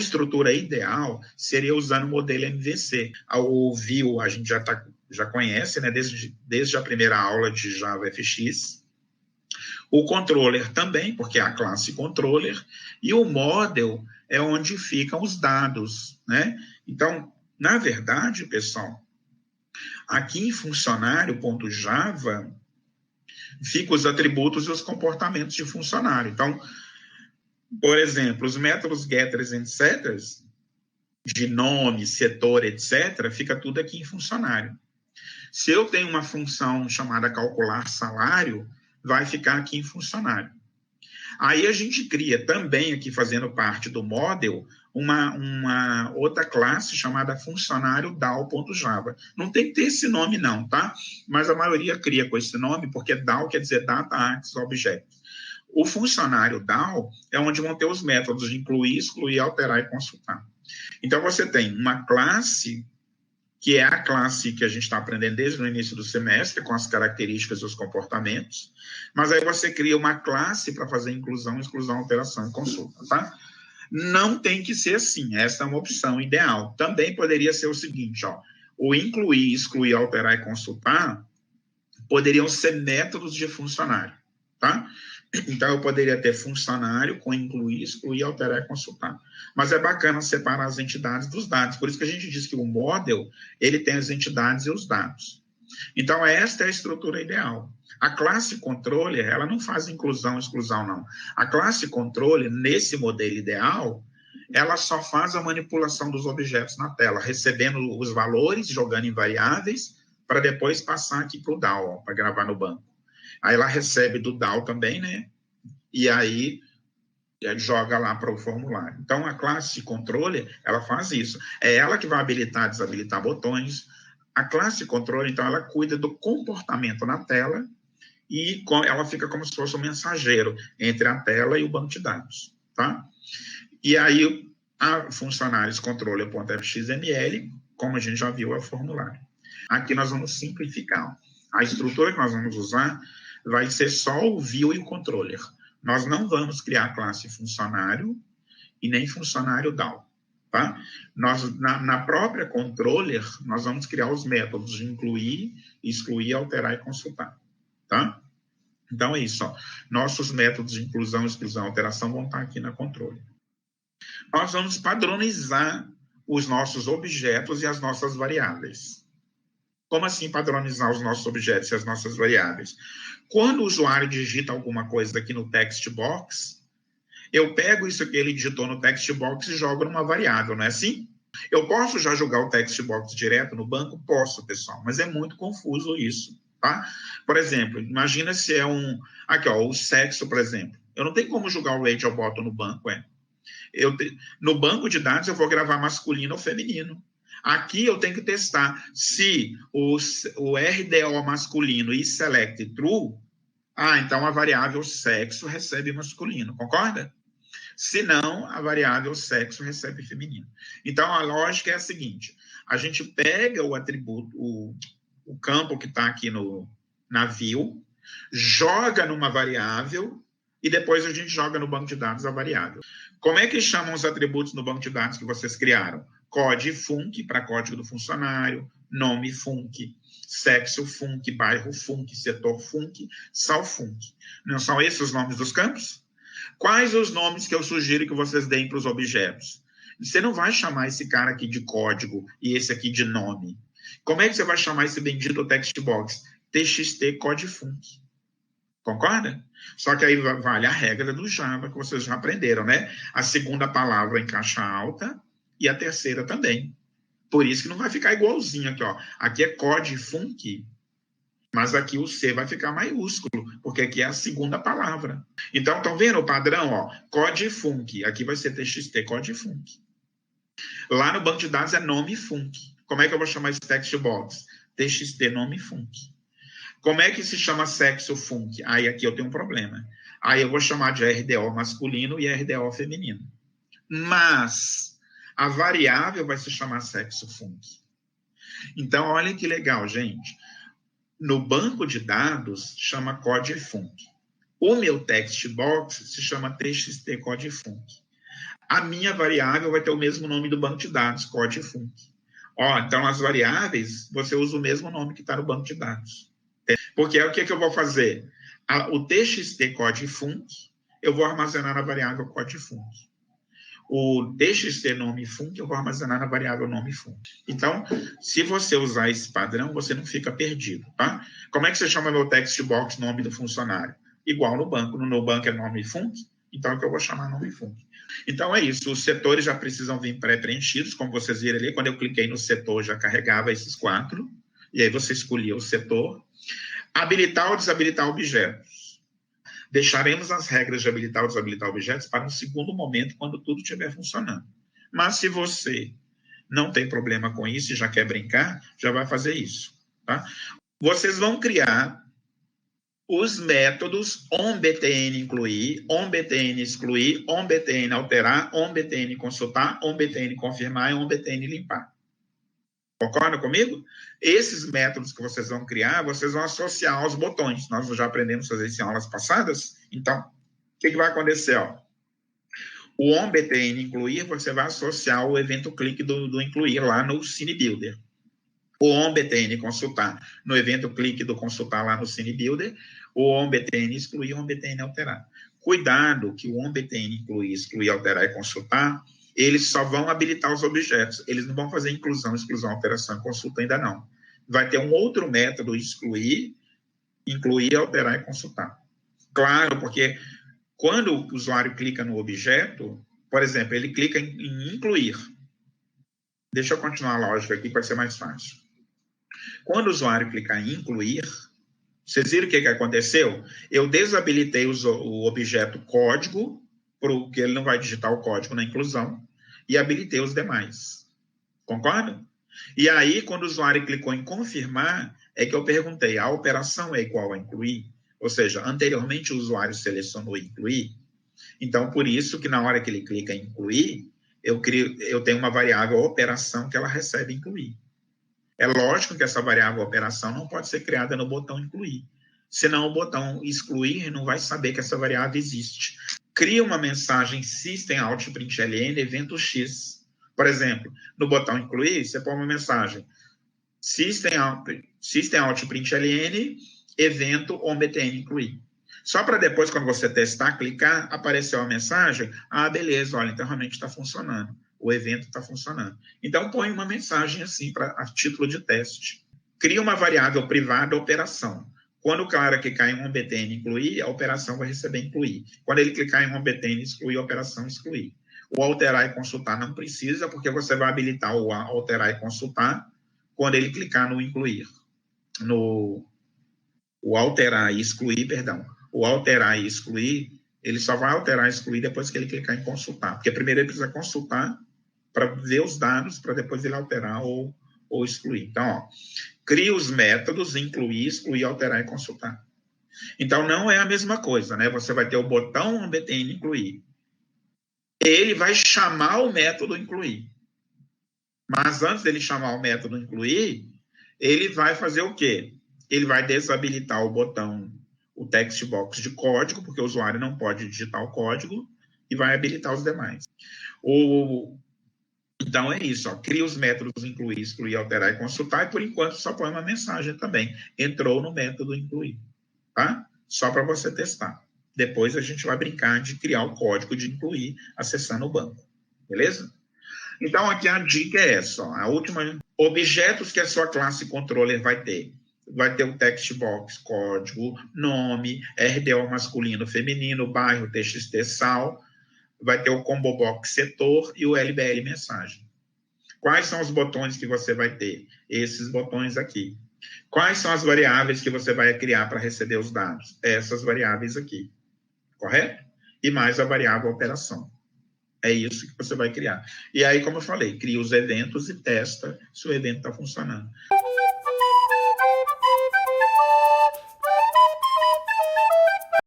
estrutura ideal seria usando o modelo MVC. O view a gente já conhece, né, desde a primeira aula de JavaFX. O controller também, porque é a classe controller. E o model é onde ficam os dados, né? Então, na verdade, pessoal, aqui em funcionário.java ficam os atributos e os comportamentos de funcionário. Então, por exemplo, os métodos getters e setters, de nome, setor, etc., fica tudo aqui em funcionário. Se eu tenho uma função chamada calcular salário, vai ficar aqui em funcionário. Aí a gente cria também, aqui fazendo parte do model, uma outra classe chamada funcionário DAO.java. Não tem que ter esse nome não, tá? Mas a maioria cria com esse nome, porque DAO quer dizer Data Access Object. O funcionário DAO é onde vão ter os métodos de incluir, excluir, alterar e consultar. Então, você tem uma classe, que é a classe que a gente está aprendendo desde o início do semestre, com as características e os comportamentos, mas aí você cria uma classe para fazer inclusão, exclusão, alteração e consulta, tá? Não tem que ser assim, essa é uma opção ideal. Também poderia ser o seguinte, ó, o incluir, excluir, alterar e consultar poderiam ser métodos de funcionário, tá? Então, eu poderia ter funcionário com incluir, excluir, alterar e consultar. Mas é bacana separar as entidades dos dados. Por isso que a gente diz que o model, ele tem as entidades e os dados. Então, esta é a estrutura ideal. A classe controller, ela não faz inclusão, exclusão, não. A classe controller, nesse modelo ideal, ela só faz a manipulação dos objetos na tela, recebendo os valores, jogando em variáveis, para depois passar aqui para o DAO, para gravar no banco. Aí ela recebe do DAO também, né? E aí joga lá para o formulário. Então, a classe controller, ela faz isso. É ela que vai habilitar, desabilitar botões. A classe controller, então, ela cuida do comportamento na tela e ela fica como se fosse um mensageiro entre a tela e o banco de dados, tá? E aí, a funcionários controller.fxml, como a gente já viu, é o formulário. Aqui nós vamos simplificar. A estrutura que nós vamos usar vai ser só o view e o controller. Nós não vamos criar a classe funcionário e nem funcionário DAO, tá? Na própria controller, nós vamos criar os métodos de incluir, excluir, alterar e consultar, tá? Então, é isso, ó. Nossos métodos de inclusão, exclusão, alteração vão estar aqui na controller. Nós vamos padronizar os nossos objetos e as nossas variáveis. Como assim padronizar os nossos objetos e as nossas variáveis? Quando o usuário digita alguma coisa aqui no text box, eu pego isso que ele digitou no text box e jogo numa variável, não é assim? Eu posso já jogar o text box direto no banco? Posso, pessoal, mas é muito confuso isso, tá? Por exemplo, imagina se é aqui, ó, o sexo, por exemplo. Eu não tenho como jogar o Rachel Bottom no banco, no banco de dados eu vou gravar masculino ou feminino. Aqui eu tenho que testar se o RDO masculino e select true, então a variável sexo recebe masculino, concorda? Se não, a variável sexo recebe feminino. Então, a lógica é a seguinte, a gente pega o atributo, o campo que está aqui na view, joga numa variável e depois a gente joga no banco de dados a variável. Como é que chamam os atributos no banco de dados que vocês criaram? COD func, para código do funcionário, nome func, sexo func, bairro func, setor func, sal func. Não são esses os nomes dos campos? Quais os nomes que eu sugiro que vocês deem para os objetos? Você não vai chamar esse cara aqui de código e esse aqui de nome. Como é que você vai chamar esse bendito text box? TXT code func. Concorda? Só que aí vale a regra do Java que vocês já aprenderam, né? A segunda palavra em caixa alta e a terceira também. Por isso que não vai ficar igualzinho aqui, ó. Aqui é code func, mas aqui o C vai ficar maiúsculo, porque aqui é a segunda palavra. Então, estão vendo o padrão, ó? Code func, aqui vai ser TXT code func. Lá no banco de dados é nome func. Como é que eu vou chamar esse text box? TXT nome func. Como é que se chama sexo func? Aí aqui eu tenho um problema. Aí eu vou chamar de RDO masculino e RDO feminino. Mas a variável vai se chamar sexo func. Então, olha que legal, gente. No banco de dados, chama code func. O meu text box se chama txt code func. A minha variável vai ter o mesmo nome do banco de dados, COD e FUNC. Ó, então, as variáveis, você usa o mesmo nome que está no banco de dados. Porque o que eu vou fazer? O TXT COD e FUNC, eu vou armazenar na variável COD e FUNC. O TXT nome FUNC, eu vou armazenar na variável nome FUNC. Então, se você usar esse padrão, você não fica perdido, tá? Como é que você chama meu text box nome do funcionário? Igual no banco. No banco é nome FUNC, então é que eu vou chamar nome FUNC. Então, é isso. Os setores já precisam vir pré-preenchidos, como vocês viram ali. Quando eu cliquei no setor, já carregava esses 4. E aí você escolhia o setor. Habilitar ou desabilitar objetos. Deixaremos as regras de habilitar ou desabilitar objetos para um segundo momento, quando tudo estiver funcionando. Mas se você não tem problema com isso e já quer brincar, já vai fazer isso. Tá? Vocês vão criar os métodos onBTN incluir, onBTN excluir, onBTN alterar, onBTN consultar, onBTN confirmar e onBTN limpar. Concorda comigo? Esses métodos que vocês vão criar, vocês vão associar aos botões. Nós já aprendemos a fazer isso em aulas passadas. Então, o que vai acontecer? Ó? O onBTN incluir, você vai associar o evento clique do incluir lá no CineBuilder. O onBTN consultar, no evento clique do consultar lá no CineBuilder. O onBTN excluir, o onBTN alterar. Cuidado que o onBTN incluir, excluir, alterar e consultar, eles só vão habilitar os objetos. Eles não vão fazer inclusão, exclusão, alteração e consulta ainda não. Vai ter um outro método, excluir, incluir, alterar e consultar. Claro, porque quando o usuário clica no objeto, por exemplo, ele clica em incluir. Deixa eu continuar a lógica aqui para ser mais fácil. Quando o usuário clicar em incluir, vocês viram o que aconteceu? Eu desabilitei o objeto código, porque ele não vai digitar o código na inclusão, e habilitei os demais. Concorda? E aí, quando o usuário clicou em confirmar, é que eu perguntei, a operação é igual a incluir? Ou seja, anteriormente o usuário selecionou incluir, então por isso que na hora que ele clica em incluir, eu tenho uma variável operação que ela recebe incluir. É lógico que essa variável operação não pode ser criada no botão incluir, senão o botão excluir não vai saber que essa variável existe. Cria uma mensagem system.out.println evento X. Por exemplo, no botão incluir, você põe uma mensagem system.out.println evento onBTN incluir. Só para depois, quando você testar, clicar, apareceu a mensagem, beleza, olha, então realmente está funcionando. O evento está funcionando. Então, põe uma mensagem assim, a título de teste. Cria uma variável privada operação. Quando o cara clicar em onBTN incluir, a operação vai receber incluir. Quando ele clicar em onBTN excluir, a operação excluir. O alterar e consultar não precisa, porque você vai habilitar o alterar e consultar quando ele clicar no incluir. O alterar e excluir, perdão. O alterar e excluir, ele só vai alterar e excluir depois que ele clicar em consultar. Porque primeiro ele precisa consultar para ver os dados, para depois ele alterar ou excluir. Então, ó, cria os métodos, incluir, excluir, alterar e consultar. Então, não é a mesma coisa, né? Você vai ter o botão onBTN incluir. Ele vai chamar o método incluir. Mas antes dele chamar o método incluir, ele vai fazer o quê? Ele vai desabilitar o botão, o text box de código, porque o usuário não pode digitar o código, e vai habilitar os demais. Então, é isso. Ó, cria os métodos incluir, excluir, alterar e consultar, e por enquanto só põe uma mensagem também. Entrou no método incluir. Tá? Só para você testar. Depois a gente vai brincar de criar o código de incluir acessando o banco. Beleza? Então, aqui a dica é essa. Ó, a última. Objetos que a sua classe controller vai ter. Vai ter o text box, código, nome, RDO masculino, feminino, bairro, TXT, sal. Vai ter o combo box setor e o LBL mensagem. Quais são os botões que você vai ter? Esses botões aqui. Quais são as variáveis que você vai criar para receber os dados? Essas variáveis aqui. Correto? E mais a variável operação. É isso que você vai criar. E aí, como eu falei, cria os eventos e testa se o evento está funcionando.